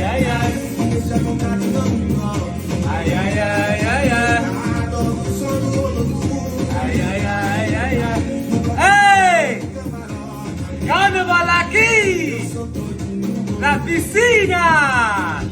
ai, ai. Ai, ai, ai, ai, ai. Ai, ai, ai, ai, ai. Ehi! Carnaval aqui! Na piscina!